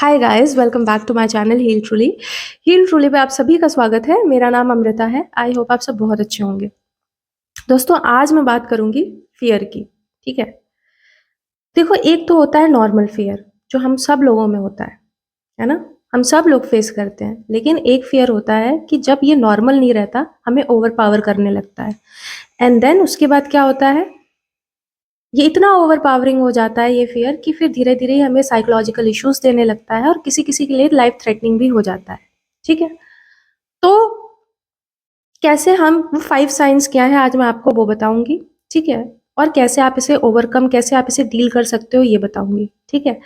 Hi guys, welcome back to my channel heal truly. Heal truly पे आप सभी का स्वागत है। मेरा नाम अमृता है। आई होप आप सब बहुत अच्छे होंगे। दोस्तों, आज मैं बात करूंगी फियर की। ठीक है। देखो, एक तो होता है नॉर्मल फियर, जो हम सब लोगों में होता है ना। हम सब लोग फेस करते हैं। लेकिन एक फियर होता है कि जब ये नॉर्मल नहीं रहता, हमें ओवर पावर करने लगता है। एंड देन उसके बाद क्या होता है, ये इतना ओवर पावरिंग हो जाता है ये फियर कि फिर धीरे धीरे हमें साइकोलॉजिकल इश्यूज देने लगता है, और किसी किसी के लिए लाइफ थ्रेटनिंग भी हो जाता है। ठीक है। तो कैसे हम वो 5 साइंस क्या है, आज मैं आपको वो बताऊंगी। ठीक है। और कैसे आप इसे ओवरकम, कैसे आप इसे डील कर सकते हो, ये बताऊंगी। ठीक है।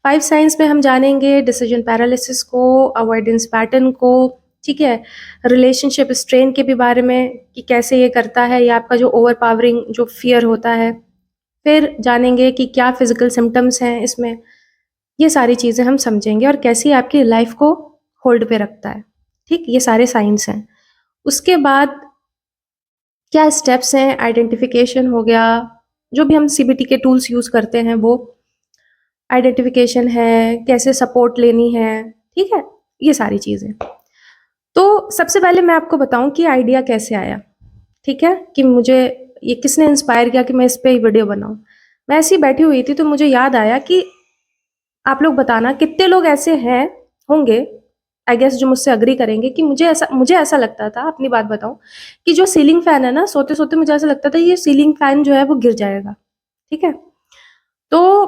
5 साइंस में हम जानेंगे डिसीजन पैरालिसिस को, अवॉइडेंस पैटर्न को। ठीक है। रिलेशनशिप स्ट्रेन के भी बारे में कि कैसे ये करता है, ये आपका जो ओवर पावरिंग जो फियर होता है। फिर जानेंगे कि क्या फिजिकल सिम्टम्स हैं इसमें। ये सारी चीज़ें हम समझेंगे, और कैसे ये आपकी लाइफ को होल्ड पे रखता है। ठीक, ये सारे साइंस हैं। उसके बाद क्या स्टेप्स हैं, आइडेंटिफिकेशन हो गया, जो भी हम सीबीटी के टूल्स यूज़ करते हैं वो आइडेंटिफिकेशन है, कैसे सपोर्ट लेनी है। ठीक है। ये सारी चीज़ें। तो सबसे पहले मैं आपको बताऊं कि आइडिया कैसे आया। ठीक है। कि मुझे ये किसने इंस्पायर किया कि मैं इस पे वीडियो बनाऊं। मैं ऐसी बैठी हुई थी तो मुझे याद आया कि आप लोग बताना कितने लोग ऐसे हैं, होंगे आई गेस, जो मुझसे अग्री करेंगे कि मुझे ऐसा लगता था, अपनी बात बताऊं, कि जो सीलिंग फैन है ना, सोते सोते मुझे ऐसा लगता था ये सीलिंग फैन जो है वो गिर जाएगा। ठीक है। तो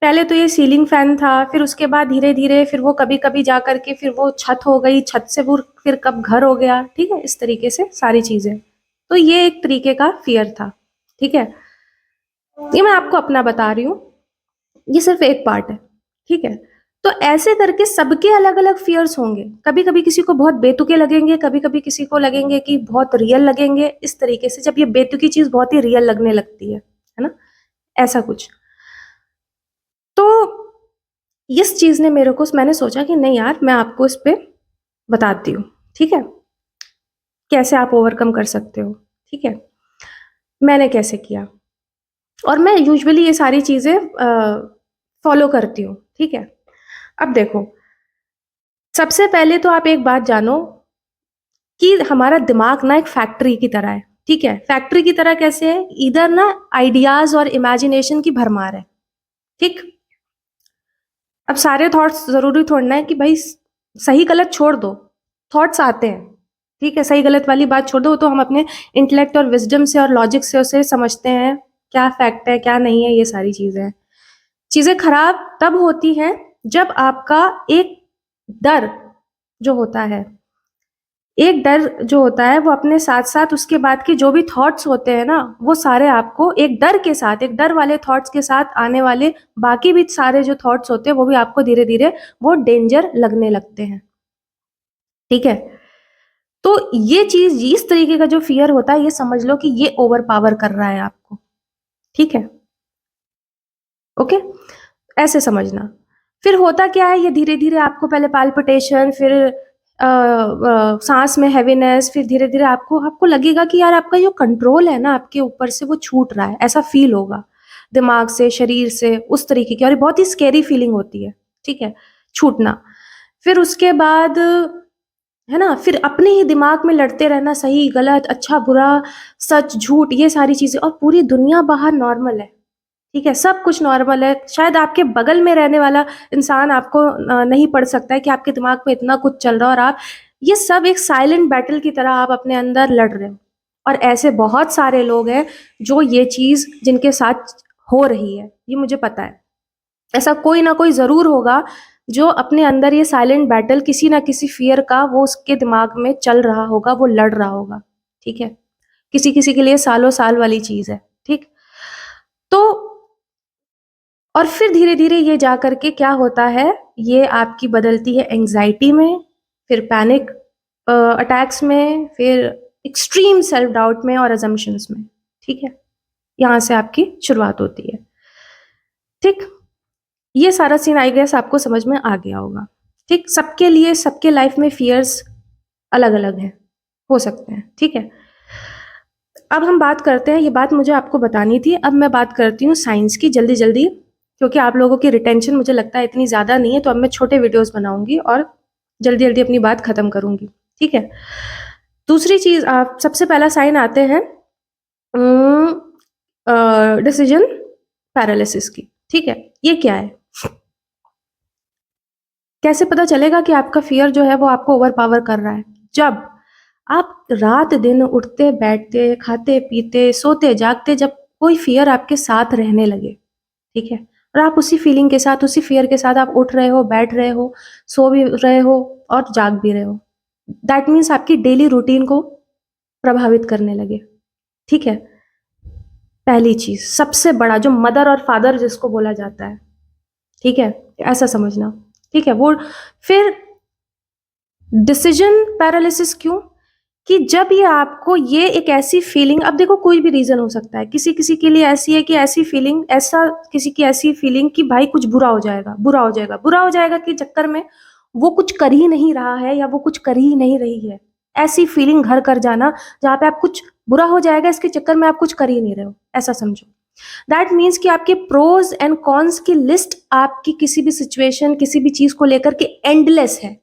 पहले तो ये सीलिंग फैन था, फिर उसके बाद धीरे धीरे फिर वो कभी कभी जा करके फिर वो छत हो गई, छत से वो फिर कब घर हो गया। ठीक है। इस तरीके से सारी चीजें। तो ये एक तरीके का फियर था। ठीक है। ये मैं आपको अपना बता रही हूँ, ये सिर्फ एक पार्ट है। ठीक है। तो ऐसे करके सबके अलग अलग फियर्स होंगे। कभी कभी किसी को बहुत बेतुके लगेंगे, कभी कभी किसी को लगेंगे कि बहुत रियल लगेंगे। इस तरीके से जब ये बेतुकी चीज बहुत ही रियल लगने लगती है ना, ऐसा कुछ। तो इस चीज ने मेरे को, मैंने सोचा कि नहीं यार, मैं आपको इस पे बताती हूँ। ठीक है। कैसे आप ओवरकम कर सकते हो। ठीक है। मैंने कैसे किया, और मैं यूजुअली ये सारी चीजें फॉलो करती हूँ। ठीक है। अब देखो, सबसे पहले तो आप एक बात जानो कि हमारा दिमाग ना एक फैक्ट्री की तरह है। ठीक है। फैक्ट्री की तरह कैसे है, इधर ना आइडियाज और इमेजिनेशन की भरमार है। ठीक। अब सारे थॉट्स जरूरी थोड़ना है कि भाई सही गलत छोड़ दो, थॉट्स आते हैं। ठीक है। सही गलत वाली बात छोड़ दो, तो हम अपने इंटेलेक्ट और विजडम से और लॉजिक से उसे समझते हैं, क्या फैक्ट है क्या नहीं है। ये सारी चीजें हैं। चीजें खराब तब होती हैं जब आपका एक डर जो होता है, एक डर जो होता है वो अपने साथ साथ उसके बाद के जो भी थॉट्स होते हैं ना, वो सारे आपको एक डर के साथ, एक डर वाले थॉट्स के साथ आने वाले बाकी भी सारे जो थॉट्स होते हैं, वो भी आपको धीरे धीरे वो डेंजर लगने लगते हैं। ठीक है। तो ये चीज, इस तरीके का जो फियर होता है, ये समझ लो कि ये ओवर पावर कर रहा है आपको। ठीक है। ओके। ऐसे समझना। फिर होता क्या है, ये धीरे धीरे आपको पहले पाल्पिटेशन, फिर सांस में हैवीनेस, फिर धीरे धीरे आपको आपको लगेगा कि यार आपका जो कंट्रोल है ना आपके ऊपर से, वो छूट रहा है। ऐसा फील होगा दिमाग से, शरीर से, उस तरीके की, और ये बहुत ही स्केरी फीलिंग होती है। ठीक है। छूटना। फिर उसके बाद है ना, फिर अपने ही दिमाग में लड़ते रहना, सही गलत, अच्छा बुरा, सच झूठ, ये सारी चीजें, और पूरी दुनिया बाहर नॉर्मल है। ठीक है। सब कुछ नॉर्मल है। शायद आपके बगल में रहने वाला इंसान आपको नहीं पढ़ सकता है कि आपके दिमाग में इतना कुछ चल रहा है, और आप ये सब एक साइलेंट बैटल की तरह आप अपने अंदर लड़ रहे हो। और ऐसे बहुत सारे लोग हैं जो ये चीज जिनके साथ हो रही है, ये मुझे पता है। ऐसा कोई ना कोई जरूर होगा जो अपने अंदर ये साइलेंट बैटल किसी ना किसी फियर का, वो उसके दिमाग में चल रहा होगा, वो लड़ रहा होगा। ठीक है। किसी किसी के लिए सालों साल वाली चीज है। ठीक। तो और फिर धीरे धीरे ये जा करके क्या होता है, ये आपकी बदलती है एंजाइटी में, फिर पैनिक अटैक्स में, फिर एक्सट्रीम सेल्फ डाउट में, और अजम्पशंस में। ठीक है। यहाँ से आपकी शुरुआत होती है। ठीक। ये सारा सीन आई गेस आपको समझ में आ गया होगा। ठीक। सबके लिए, सबके लाइफ में फियर्स अलग अलग हैं, हो सकते हैं। ठीक है। अब हम बात करते हैं, ये बात मुझे आपको बतानी थी, अब मैं बात करती हूँ साइंस की, जल्दी जल्दी। क्योंकि आप लोगों की रिटेंशन मुझे लगता है इतनी ज़्यादा नहीं है, तो अब मैं छोटे वीडियोज़ बनाऊँगी और जल्दी-जल्दी अपनी बात ख़त्म करूँगी, ठीक है? दूसरी चीज़, आप सबसे पहला साइन आते हैं डिसीजन पैरालिसिस की, ठीक है? ये क्या है? कैसे पता चलेगा कि आपका फ़ियर जो है वो आपको ओवरपावर कर रहा है? जब आप रात-दिन उठते-बैठते, खाते-पीते, सोते-जागते जब कोई फ़ियर आपके साथ रहने लगे, ठीक है? और आप उसी फ़ीलिंग के साथ, उसी फ़ियर के साथ आप उठ रहे हो, बैठ रहे हो, सो भी रहे हो और जाग भी रहे हो। दैट मीन्स आपकी डेली रूटीन को प्रभावित करने लगे, ठीक है? पहली चीज़, सबसे बड़ा जो मदर और फादर जिसको बोला जाता है, ठीक है? ऐसा समझना, ठीक है? वो फिर डिसीजन पैरालिसिस क्यों? कि जब ये आपको ये एक ऐसी फीलिंग, अब देखो कोई भी रीज़न हो सकता है, किसी-किसी के लिए ऐसी है कि ऐसी फीलिंग, ऐसा किसी की ऐसी फीलिंग कि भाई कुछ बुरा हो जाएगा, बुरा हो जाएगा, बुरा हो जाएगा के चक्कर में वो कुछ कर ही नहीं रहा है या वो कुछ कर ही नहीं रही है। ऐसी फीलिंग घर कर जाना जहाँ पे आप कुछ बुरा हो जाएगा इसके चक्कर में आप कुछ कर ही नहीं रहे हो, ऐसा समझो। दैट मीन्स कि आपके प्रोज़ एंड कॉन्स की लिस्ट आपकी किसी भी सिचुएशन, किसी भी चीज़ को लेकर के एंडलेस है,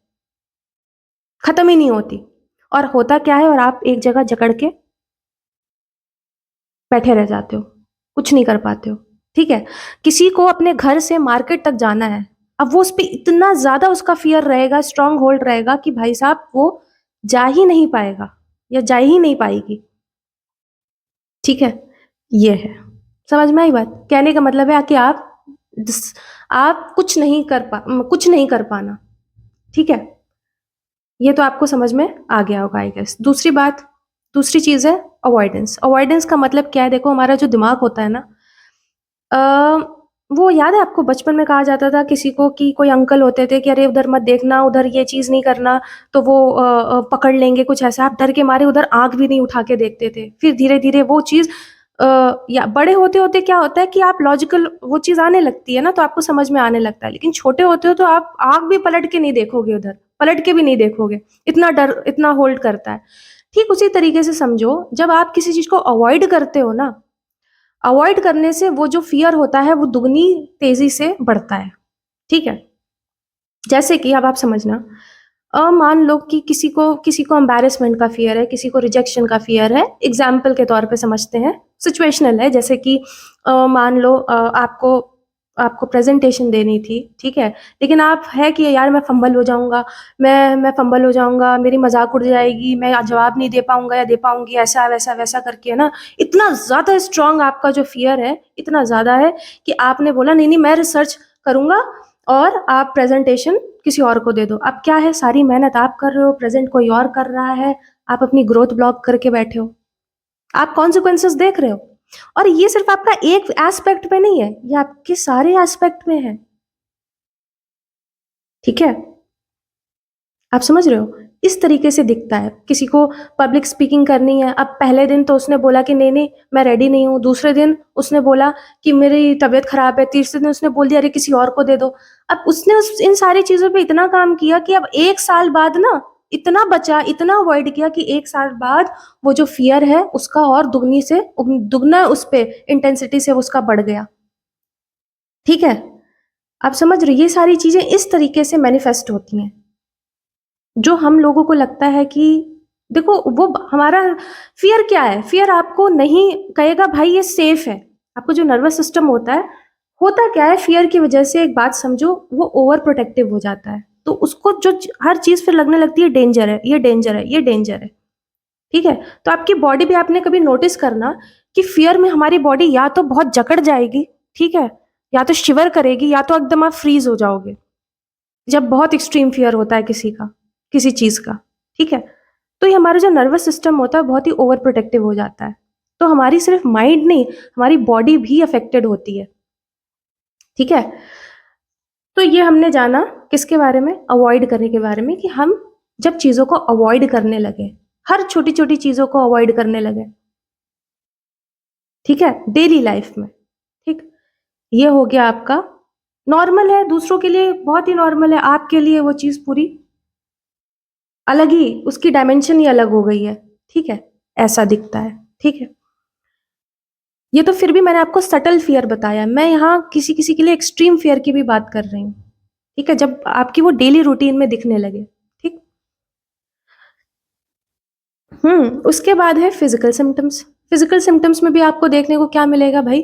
खत्म ही नहीं होती। और होता क्या है, और आप एक जगह जकड़ के बैठे रह जाते हो, कुछ नहीं कर पाते हो, ठीक है? किसी को अपने घर से मार्केट तक जाना है, अब वो उसपे इतना ज़्यादा उसका फ़ियर रहेगा, स्ट्रॉन्ग होल्ड रहेगा कि भाई साहब वो जा ही नहीं पाएगा या जा ही नहीं पाएगी, ठीक है? ये है। समझ में आई बात? कहने का मतलब है कि आप कुछ नहीं कर पाना, ठीक है? ये तो आपको समझ में आ गया होगा आई गेस। दूसरी चीज़ है अवॉइडेंस। अवॉइडेंस का मतलब क्या है? देखो हमारा जो दिमाग होता है ना, अ, वो याद है आपको बचपन में कहा जाता था किसी को कि कोई अंकल होते थे कि अरे उधर मत देखना, उधर ये चीज़ नहीं करना, तो वो पकड़ लेंगे कुछ ऐसा। आप डर के मारे उधर आँख भी नहीं उठा के देखते थे। फिर धीरे-धीरे वो चीज़ या बड़े होते-होते क्या होता है कि आप लॉजिकल वो चीज़ आने लगती है ना, तो आपको समझ में आने लगता है। लेकिन छोटे होते हो तो आप आँख भी पलट के नहीं देखोगे उधर, पलट के भी नहीं देखोगे। इतना डर इतना होल्ड करता है। ठीक उसी तरीके से समझो, जब आप किसी चीज़ को अवॉइड करते हो ना, अवॉइड करने से वो जो फ़ियर होता है वो दुगनी तेज़ी से बढ़ता है, ठीक है? जैसे कि अब आप समझना, मान लो कि किसी को एम्बैरेसमेंट का फ़ियर है, किसी को रिजेक्शन का फ़ियर है, एग्ज़ाम्पल के तौर पे समझते हैं, सिचुएशनल है, जैसे कि मान लो आपको आपको प्रेज़ेंटेशन देनी थी, ठीक है? लेकिन आप है कि यार मैं फ़ंबल हो जाऊँगा, मेरी मज़ाक उड़ जाएगी, मैं जवाब नहीं दे पाऊँगा या दे पाऊँगी, ऐसा वैसा वैसा करके है ना, इतना ज़्यादा स्ट्रॉन्ग आपका जो फ़ियर है, इतना ज़्यादा है कि आपने बोला नहीं, नहीं मैं रिसर्च करूँगा और आप प्रेज़ेंटेशन किसी और को दे दो। अब क्या है, सारी मेहनत आप कर रहे हो, प्रेज़ेंट कोई और कर रहा है, आप अपनी ग्रोथ ब्लॉक करके बैठे हो। आप कॉन्सिक्वेंसेज़ देख रहे हो, और ये सिर्फ़ आपका एक एस्पेक्ट पे नहीं है, ये आपके सारे एस्पेक्ट में है, ठीक है? आप समझ रहे हो? इस तरीके से दिखता है। किसी को पब्लिक स्पीकिंग करनी है, अब पहले दिन तो उसने बोला कि नहीं-नहीं मैं रेडी नहीं हूँ, दूसरे दिन उसने बोला कि मेरी तबीयत ख़राब है, तीसरे दिन उसने बोल दिया अरे किसी और को दे दो। अब उसने उस इन सारी चीज़ों पे इतना काम किया कि अब 1 साल बाद ना इतना बचा, इतना अवॉइड किया कि 1 साल बाद वो जो फ़ियर है उसका और दुगना उस पे इंटेंसिटी से उसका बढ़ गया। ठीक है? आप समझ रहे हो? ये सारी चीज़ें इस तरीके से मैनिफेस्ट होती हैं। जो हम लोगों को लगता है कि देखो वो हमारा फ़ियर क्या है? फ़ियर आपको नहीं कहेगा भाई ये सेफ़ है। आपको जो नर्वस सिस्टम होता क्या है, फ़ियर की वज़ह से एक बात समझो, वो ओवर प्रोटेक्टिव हो जाता है। तो उसको जो हर चीज़ फिर लगने लगती है डेंजर है, ये डेंजर है, ये डेंजर है। ठीक है? तो आपकी बॉडी भी आपने कभी नोटिस करना कि फ़ियर में हमारी बॉडी या तो बहुत जकड़ जाएगी, ठीक है? या तो शिवर करेगी या तो एकदम आप फ्रीज़ हो जाओगे। जब बहुत एक्सट्रीम फ़ियर होता है किसी चीज़ का, ठीक है? तो ये हमारा जो नर्वस सिस्टम होता है बहुत ही ओवर प्रोटेक्टिव हो जाता है। तो हमारी सिर्फ़ माइंड नहीं, हमारी बॉडी भी अफ़ेक्टेड होती है, ठीक है? तो ये हमने जाना किसके बारे में? अवॉइड करने के बारे में, कि हम जब चीज़ों को अवॉइड करने लगे, हर छोटी-छोटी चीज़ों को अवॉइड करने लगे, ठीक है? डेली लाइफ़ में, ठीक? ये हो गया आपका नॉर्मल है, दूसरों के लिए बहुत ही नॉर्मल है, आपके लिए वो चीज़ पूरी अलग ही, उसकी डायमेंशन ही अलग हो गई है, ठीक है? ऐसा दिखता है, ठीक है? ये तो फिर भी मैंने आपको सटल फियर बताया, मैं यहाँ किसी किसी के लिए एक्सट्रीम फियर की भी बात कर रही हूँ, ठीक है, जब आपकी वो डेली रूटीन में दिखने लगे। ठीक। उसके बाद है फिजिकल सिम्टम्स। फिजिकल सिम्टम्स में भी आपको देखने को क्या मिलेगा भाई,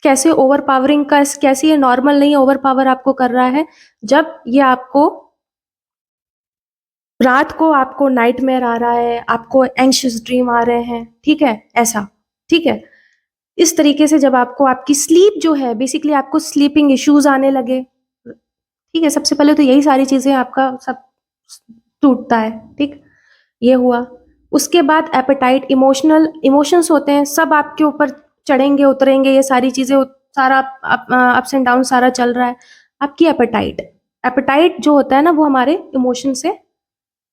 कैसे ओवर पावरिंग का, कैसे ये नॉर्मल नहीं ओवर पावर आपको कर रहा है, जब ये आपको रात को आपको नाइटमेयर आ रहा है, आपको एंग्शियस ड्रीम आ रहे हैं, ठीक है, ऐसा। ठीक है, इस तरीके से जब आपको आपकी स्लीप जो है, बेसिकली आपको स्लीपिंग इश्यूज आने लगे, ठीक है, सबसे पहले तो यही सारी चीजें आपका सब टूटता है। ठीक, ये हुआ। उसके बाद एपेटाइट, इमोशनल इमोशंस होते हैं, सब आपके ऊपर चढ़ेंगे उतरेंगे, ये सारी चीजें, सारा अप्स एंड डाउन सारा चल रहा है। आपकी एपेटाइट, एपेटाइट जो होता है ना, वो हमारे इमोशन से,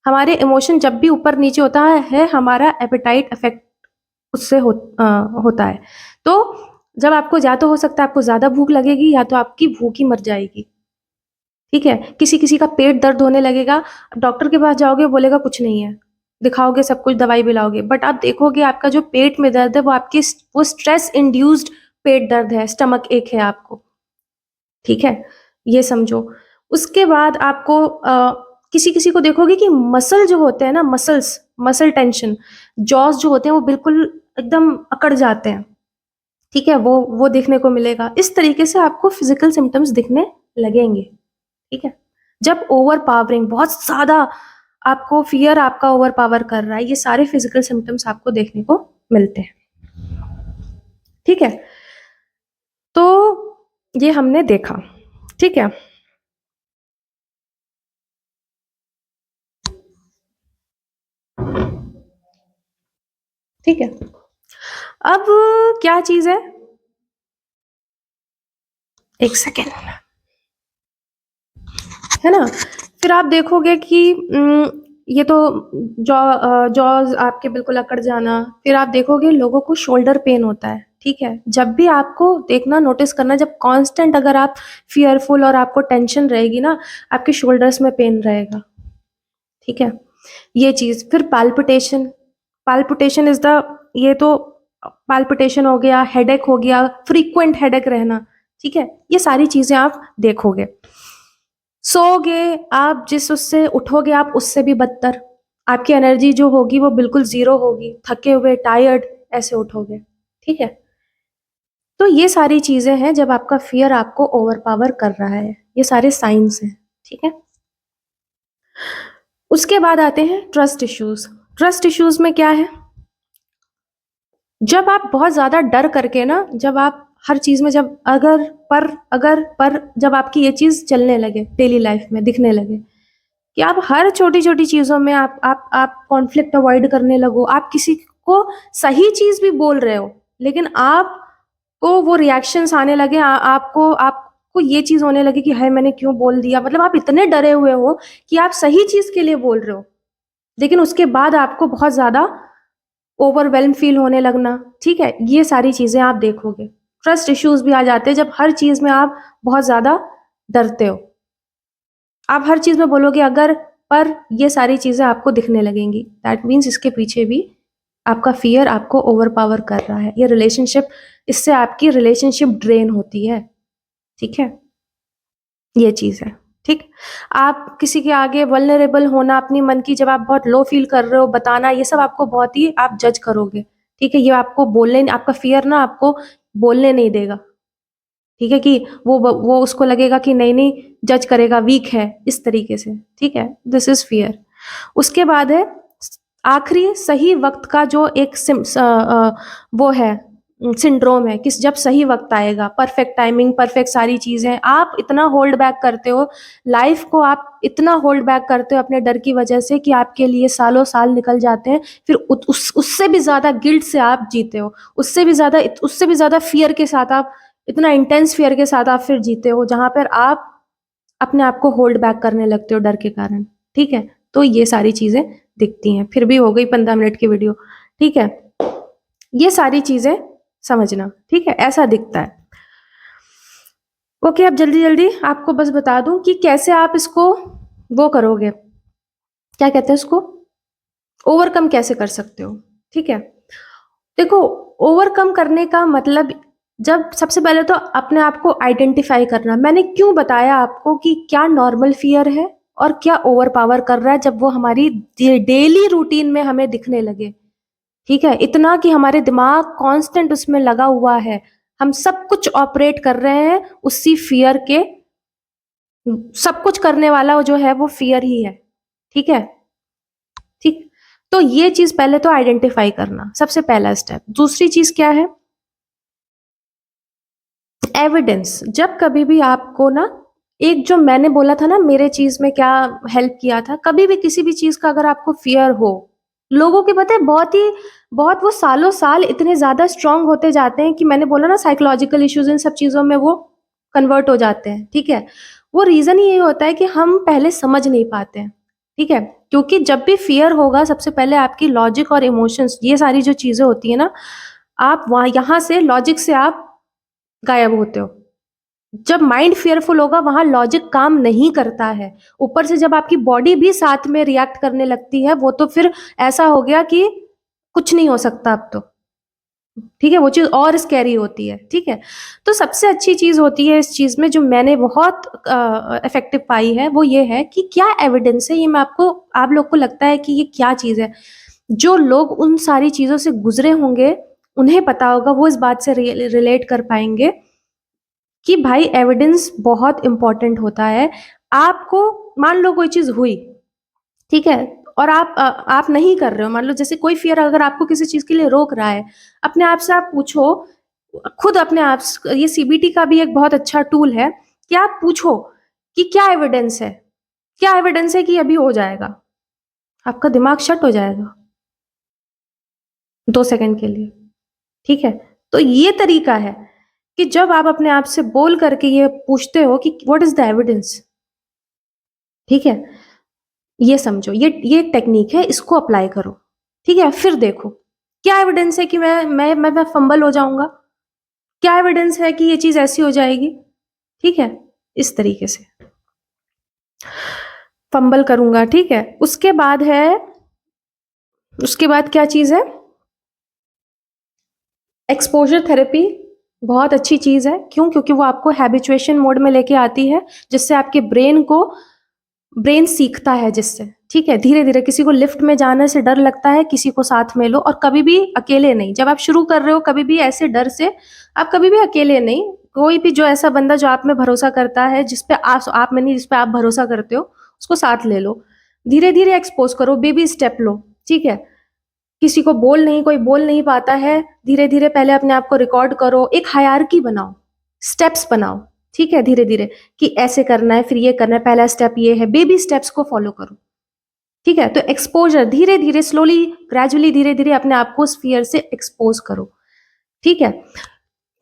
हमारे इमोशन जब भी ऊपर नीचे होता है हमारा एपेटाइट अफेक्ट उससे होता है। तो जब आपको या तो हो सकता है आपको ज्यादा भूख लगेगी, या तो आपकी भूख ही मर जाएगी। ठीक है, किसी किसी का पेट दर्द होने लगेगा, डॉक्टर के पास जाओगे बोलेगा कुछ नहीं है, दिखाओगे सब कुछ, दवाई भी लाओगे, बट आप देखोगे आपका जो पेट में दर्द है वो आपकी वो स्ट्रेस इंड्यूस्ड पेट दर्द है, स्टमक एक है आपको। ठीक है, ये समझो। उसके बाद आपको किसी किसी को देखोगे कि मसल जो होते हैं ना, मसल टेंशन, जॉस जो होते हैं वो बिल्कुल एकदम अकड़ जाते हैं। ठीक है, वो देखने को मिलेगा। इस तरीके से आपको फिजिकल सिम्टम्स दिखने लगेंगे। ठीक है, जब ओवर पावरिंग, बहुत ज्यादा आपको फियर आपका ओवर पावर कर रहा है, ये सारे फिजिकल सिम्टम्स आपको देखने को मिलते हैं। ठीक है, तो ये हमने देखा। ठीक है, ठीक है, अब क्या चीज एक सेकेंड, है ना, फिर आप देखोगे कि ये तो जॉज आपके बिल्कुल अकड़ जाना, फिर आप देखोगे लोगों को शोल्डर पेन होता है। ठीक है, जब भी आपको देखना, नोटिस करना, जब कांस्टेंट अगर आप फियरफुल और आपको टेंशन रहेगी ना, आपके शोल्डर्स में पेन रहेगा। ठीक है, ये चीज। फिर पाल्पिटेशन, पाल्पिटेशन इज द, ये तो पाल्पिटेशन हो गया, हेडेक हो गया, फ्रीक्वेंट हेडेक रहना। ठीक है, ये सारी चीजें आप देखोगे। सोओगे आप, जिस उससे उठोगे आप उससे भी बदतर, आपकी एनर्जी जो होगी वो बिल्कुल जीरो होगी, थके हुए, टायर्ड, ऐसे उठोगे। ठीक है, तो ये सारी चीजें हैं जब आपका फियर आपको ओवर पावर कर रहा है, ये सारे साइंस हैं। ठीक है, उसके बाद आते हैं ट्रस्ट इश्यूज। ट्रस्ट इश्यूज में क्या है, जब आप बहुत ज्यादा डर करके ना, जब आप हर चीज में, जब अगर पर जब आपकी ये चीज चलने लगे, डेली लाइफ में दिखने लगे कि आप हर छोटी छोटी चीजों में आप कॉन्फ्लिक्ट अवॉइड करने लगो, आप किसी को सही चीज भी बोल रहे हो लेकिन आपको वो रिएक्शंस आने लगे, आपको ये चीज होने लगी कि हाय मैंने क्यों बोल दिया, मतलब आप इतने डरे हुए हो कि आप सही चीज के लिए बोल रहे हो, लेकिन उसके बाद आपको बहुत ज्यादा ओवरवेल्म फील होने लगना। ठीक है, ये सारी चीजें आप देखोगे। ट्रस्ट इश्यूज भी आ जाते हैं जब हर चीज में आप बहुत ज्यादा डरते हो, आप हर चीज में बोलोगे अगर, पर ये सारी चीजें आपको दिखने लगेंगी। दैट मीन्स इसके पीछे भी आपका फियर आपको ओवर पावर कर रहा है। ये रिलेशनशिप, इससे आपकी रिलेशनशिप ड्रेन होती है। ठीक है, ये चीज है। ठीक, आप किसी के आगे वल्नरेबल होना, अपनी मन की, जब आप बहुत लो फील कर रहे हो, बताना, ये सब आपको बहुत ही आप जज करोगे। ठीक है, ये आपको बोलने, आपका फियर ना आपको बोलने नहीं देगा। ठीक है, कि वो उसको लगेगा कि नहीं नहीं, जज करेगा, वीक है, इस तरीके से। ठीक है, दिस इज फियर। उसके बाद है आखिरी, सही वक्त का जो एक वो है, सिंड्रोम है, किस जब सही वक्त आएगा, परफेक्ट टाइमिंग, परफेक्ट सारी चीजें, आप इतना होल्ड बैक करते हो लाइफ को, आप इतना होल्ड बैक करते हो अपने डर की वजह से कि आपके लिए सालों साल निकल जाते हैं, फिर उससे भी ज्यादा गिल्ट से आप जीते हो, उससे भी ज्यादा फियर के साथ आप, इतना इंटेंस फियर के साथ आप फिर जीते हो, जहां पर आप अपने आप को होल्ड बैक करने लगते हो डर के कारण। ठीक है, तो ये सारी चीजें दिखती हैं। फिर भी हो गई 15 मिनट की वीडियो। ठीक है, ये सारी चीजें समझना। ठीक है, ऐसा दिखता है। ओके, अब जल्दी जल्दी आपको बस बता दूं कि कैसे आप इसको वो करोगे, क्या कहते हैं उसको, ओवरकम कैसे कर सकते हो। ठीक है, देखो, ओवरकम करने का मतलब, जब सबसे पहले तो अपने आप को आइडेंटिफाई करना। मैंने क्यों बताया आपको कि क्या नॉर्मल फियर है और क्या ओवर पावर कर रहा है, जब वो हमारी डेली रूटीन में हमें दिखने लगे। ठीक है, इतना कि हमारे दिमाग कांस्टेंट उसमें लगा हुआ है, हम सब कुछ ऑपरेट कर रहे हैं उसी फियर के, सब कुछ करने वाला जो है वो फियर ही है। ठीक है, ठीक। तो ये चीज पहले तो आइडेंटिफाई करना, सबसे पहला स्टेप। दूसरी चीज क्या है? एविडेंस। जब कभी भी आपको ना, एक जो मैंने बोला था ना मेरे चीज में क्या हेल्प किया था, कभी भी किसी भी चीज का अगर आपको फियर हो, लोगों के पता है बहुत वो सालों साल इतने ज्यादा स्ट्रांग होते जाते हैं कि मैंने बोला ना साइकोलॉजिकल इश्यूज इन सब चीजों में वो कन्वर्ट हो जाते हैं। ठीक है, वो रीजन ये होता है कि हम पहले समझ नहीं पाते हैं। ठीक है, क्योंकि जब भी फियर होगा सबसे पहले आपकी लॉजिक और इमोशंस, ये सारी जो चीजें होती है ना, आप वहां यहाँ से लॉजिक से आप गायब होते हो। जब माइंड फियरफुल होगा वहां लॉजिक काम नहीं करता है, ऊपर से जब आपकी बॉडी भी साथ में रिएक्ट करने लगती है, वो तो फिर ऐसा हो गया कि कुछ नहीं हो सकता अब तो। ठीक है, वो चीज और स्कैरी होती है। ठीक है, तो सबसे अच्छी चीज होती है इस चीज में, जो मैंने बहुत इफेक्टिव पाई है, वो ये है कि क्या एविडेंस है। ये मैं आपको, आप लोग को लगता है कि ये क्या चीज है, जो लोग उन सारी चीजों से गुजरे होंगे उन्हें पता होगा, वो इस बात से रिलेट कर पाएंगे कि भाई एविडेंस बहुत इंपॉर्टेंट होता है। आपको मान लो कोई चीज हुई, ठीक है, और आप नहीं कर रहे हो, मान लो जैसे कोई फियर अगर आपको किसी चीज के लिए रोक रहा है, अपने आप से आप पूछो, खुद अपने आप ये सीबीटी का भी एक बहुत अच्छा टूल है कि आप पूछो कि क्या एविडेंस है, क्या एविडेंस है कि अभी हो जाएगा। आपका दिमाग शट हो जाएगा 2 सेकंड के लिए। ठीक है, तो ये तरीका है कि जब आप अपने आप से बोल करके ये पूछते हो कि व्हाट इज द एविडेंस। ठीक है, ये समझो, ये एक टेक्निक है, इसको अप्लाई करो। ठीक है, फिर देखो क्या एविडेंस है कि मैं फंबल हो जाऊंगा, क्या एविडेंस है कि ये चीज ऐसी हो जाएगी। ठीक है, इस तरीके से फंबल करूंगा। ठीक है, उसके बाद क्या चीज है? एक्सपोजर थेरेपी बहुत अच्छी चीज है। क्यों? क्योंकि वो आपको हैबिचुएशन मोड में लेके आती है, जिससे आपके ब्रेन सीखता है जिससे। ठीक है, धीरे धीरे किसी को लिफ्ट में जाने से डर लगता है, किसी को साथ में लो, और कभी भी अकेले नहीं। जब आप शुरू कर रहे हो कभी भी ऐसे डर से, आप कभी भी अकेले नहीं। कोई भी जो ऐसा बंदा जो आप में भरोसा करता है, जिसपे आप में नहीं, जिसपे आप भरोसा करते हो, उसको साथ ले लो। धीरे धीरे एक्सपोज करो, बेबी स्टेप लो। ठीक है, किसी को कोई बोल नहीं पाता है, धीरे धीरे पहले अपने आप को रिकॉर्ड करो, एक हायरार्की बनाओ, स्टेप्स बनाओ। ठीक है, धीरे धीरे कि ऐसे करना है, फिर ये करना है, पहला स्टेप ये है, बेबी स्टेप्स को फॉलो करो। ठीक है, तो एक्सपोजर धीरे धीरे, स्लोली, ग्रेजुअली, धीरे धीरे अपने आप को उस फियर से एक्सपोज करो। ठीक है,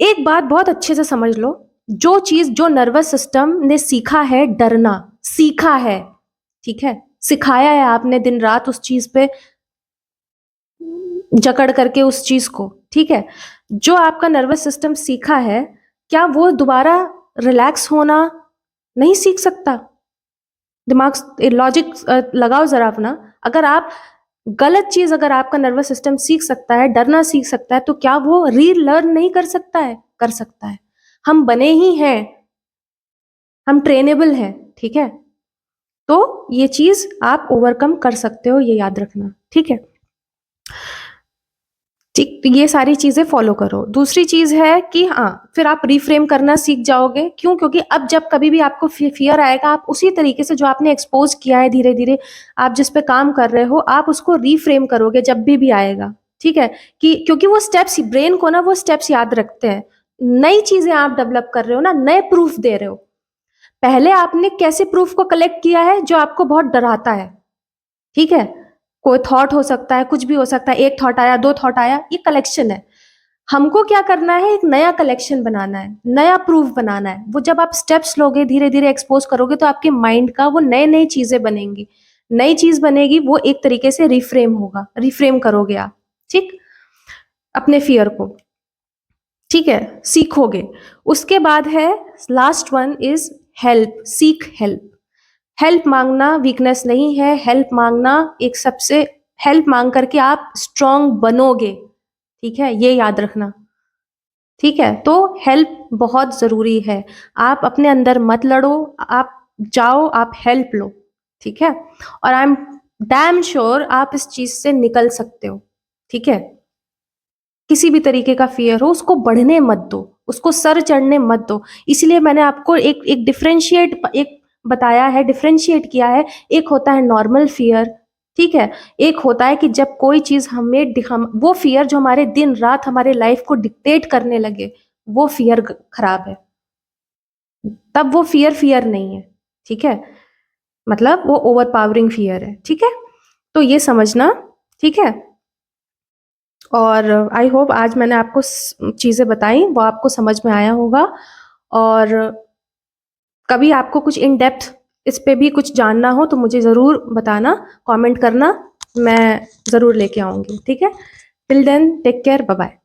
एक बात बहुत अच्छे से समझ लो, जो नर्वस सिस्टम ने सीखा है डरना, सीखा है, ठीक है, सिखाया है आपने दिन रात उस चीज पे जकड़ करके उस चीज को। ठीक है, जो आपका नर्वस सिस्टम सीखा है, क्या वो दोबारा रिलैक्स होना नहीं सीख सकता? दिमाग लॉजिक लगाओ जरा अपना। अगर आप गलत चीज, अगर आपका नर्वस सिस्टम सीख सकता है, डरना सीख सकता है, तो क्या वो रीलर्न नहीं कर सकता है? कर सकता है। हम बने ही हैं, हम ट्रेनेबल हैं। ठीक है, तो ये चीज आप ओवरकम कर सकते हो, ये याद रखना। ठीक है, ठीक, तो ये सारी चीजें फॉलो करो। दूसरी चीज है कि हाँ, फिर आप रिफ्रेम करना सीख जाओगे। क्यों? क्योंकि अब जब कभी भी आपको फियर आएगा, आप उसी तरीके से जो आपने एक्सपोज किया है, धीरे धीरे आप जिस पे काम कर रहे हो, आप उसको रिफ्रेम करोगे जब भी आएगा। ठीक है, कि क्योंकि वो स्टेप्स, ब्रेन को ना वो स्टेप्स याद रखते हैं। नई चीजें आप डेवलप कर रहे हो ना, नए प्रूफ दे रहे हो। पहले आपने कैसे प्रूफ को कलेक्ट किया है? जो आपको बहुत डराता है। ठीक है, कोई थॉट हो सकता है, कुछ भी हो सकता है, एक थॉट आया, दो थॉट आया, ये कलेक्शन है। हमको क्या करना है? एक नया कलेक्शन बनाना है, नया प्रूफ बनाना है। वो जब आप स्टेप्स लोगे, धीरे धीरे एक्सपोज करोगे, तो आपके माइंड का वो नए नई चीजें बनेंगी, नई चीज बनेगी, वो एक तरीके से रिफ्रेम होगा, रिफ्रेम करोगे आप। ठीक, अपने फियर को। ठीक है, सीखोगे। उसके बाद है लास्ट वन इज हेल्प, सीख हेल्प। हेल्प मांगना वीकनेस नहीं है, हेल्प मांगना एक सबसे, हेल्प मांग करके आप स्ट्रांग बनोगे। ठीक है, ये याद रखना। ठीक है, तो हेल्प बहुत ज़रूरी है। आप अपने अंदर मत लड़ो, आप जाओ, आप हेल्प लो, ठीक है? और आई एम डैम श्योर आप इस चीज़ से निकल सकते हो, ठीक है? किसी भी तरीके का फ़ियर हो, उसको बढ़ने मत दो, उसको सर चढ़ने मत दो। इसलिए मैंने आपको एक एक डिफरेंशिएट एक बताया है, डिफरेंशिएट किया है। एक होता है नॉर्मल फ़ियर, ठीक है? एक होता है कि जब कोई चीज़ हमें हम वो फ़ियर जो हमारे दिन-रात हमारे लाइफ़ को डिक्टेट करने लगे, वो फ़ियर खराब है। तब वो फ़ियर नहीं है, ठीक है? मतलब वो ओवरपावरिंग फ़ियर है, ठीक है? तो ये समझना, ठीक है? और आई होप आज मैंने आपको चीज़ें बताई वो आपको समझ में आया होगा। और कभी आपको कुछ इन डेप्थ इस पे भी कुछ जानना हो तो मुझे ज़रूर बताना, कमेंट करना, मैं ज़रूर लेके आऊँगी, ठीक है? Till then take care, bye bye.